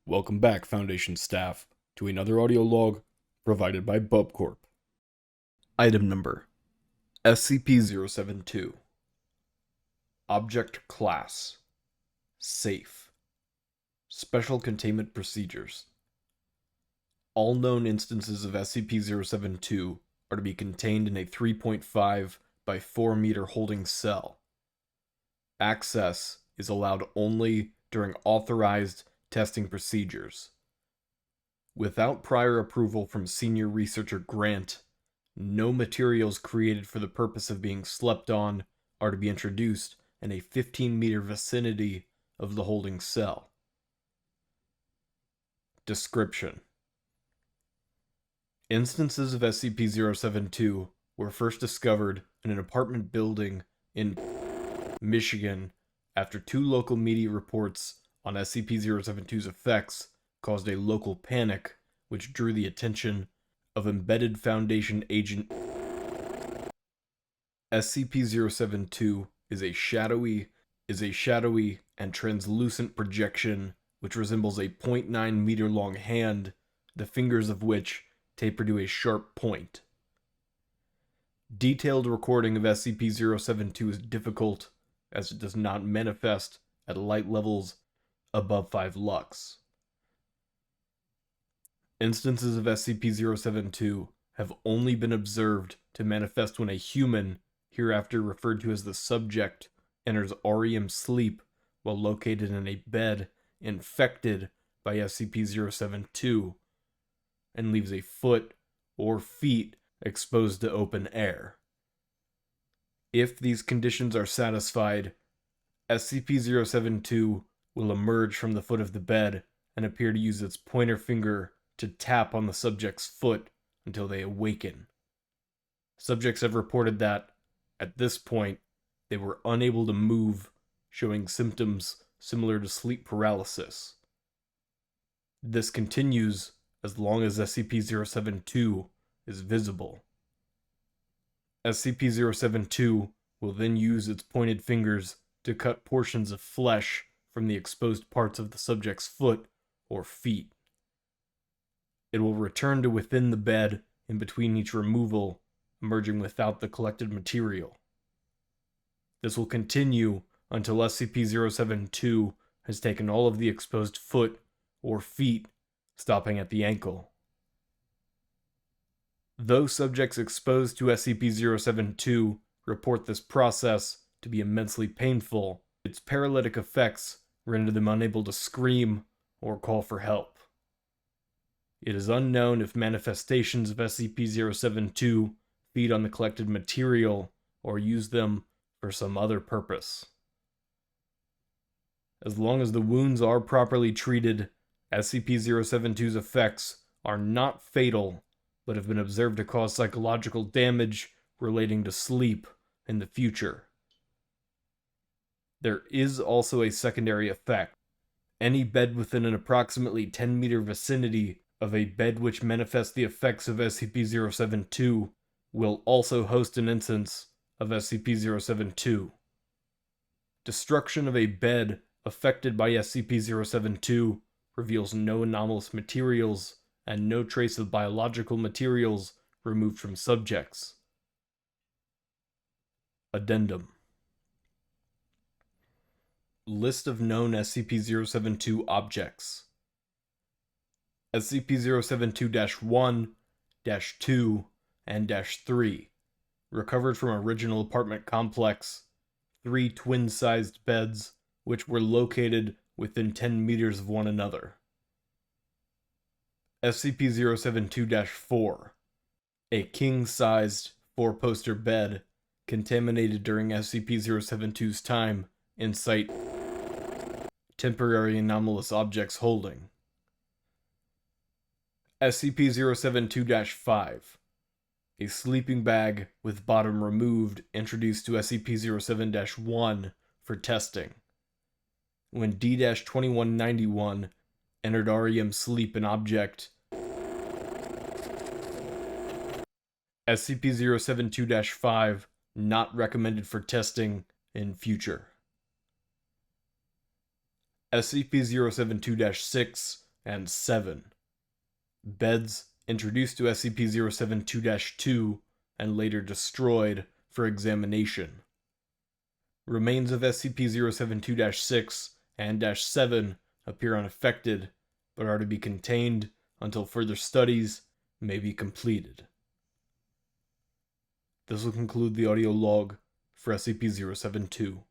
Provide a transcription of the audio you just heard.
Welcome back, Foundation staff, to another audio log provided by BubCorp. Item number SCP-072. Object Class Safe. Special Containment Procedures. All known instances of SCP-072 are to be contained in a 3.5 by 4 meter holding cell. Access is allowed only during authorized testing procedures. Without prior approval from Senior Researcher Grant, no materials created for the purpose of being slept on are to be introduced in a 15-meter vicinity of the holding cell. Description: Instances of SCP-072 were first discovered in an apartment building in Michigan after 2 local media reports on SCP-072's effects caused a local panic, which drew the attention of embedded Foundation agent. SCP-072 is a shadowy and translucent projection which resembles a 0.9 meter long hand, the fingers of which taper to a sharp point. Detailed recording of SCP-072 is difficult, as it does not manifest at light levels above 5 lux. Instances of SCP-072 have only been observed to manifest when a human, hereafter referred to as the subject, enters REM sleep while located in a bed infected by SCP-072 and leaves a foot or feet exposed to open air. If these conditions are satisfied, SCP-072 will emerge from the foot of the bed and appear to use its pointer finger to tap on the subject's foot until they awaken. Subjects have reported that, at this point, they were unable to move, showing symptoms similar to sleep paralysis. This continues as long as SCP-072 is visible. SCP-072 will then use its pointed fingers to cut portions of flesh from the exposed parts of the subject's foot or feet. It will return to within the bed in between each removal, emerging without the collected material. This will continue until SCP-072 has taken all of the exposed foot or feet, stopping at the ankle. Though subjects exposed to SCP-072 report this process to be immensely painful, its paralytic effects render them unable to scream or call for help. It is unknown if manifestations of SCP-072 feed on the collected material or use them for some other purpose. As long as the wounds are properly treated, SCP-072's effects are not fatal, but have been observed to cause psychological damage relating to sleep in the future. There is also a secondary effect. Any bed within an approximately 10-meter vicinity of a bed which manifests the effects of SCP-072 will also host an instance of SCP-072. Destruction of a bed affected by SCP-072 reveals no anomalous materials and no trace of biological materials removed from subjects. Addendum: List of known SCP-072 objects. SCP-072-1, -2, and -3, recovered from original apartment complex, 3 twin-sized beds which were located within 10 meters of one another. SCP-072-4, a king-sized 4-poster bed contaminated during SCP-072's time in Site Temporary Anomalous Objects Holding. SCP-072-5, a sleeping bag with bottom removed introduced to SCP-07-1 for testing. When D-2191 entered REM sleep in object SCP-072-5 not recommended for testing in future. SCP-072-6 and 7. Beds introduced to SCP-072-2 and later destroyed for examination. Remains of SCP-072-6 and -7 appear unaffected, but are to be contained until further studies may be completed. This will conclude the audio log for SCP-072.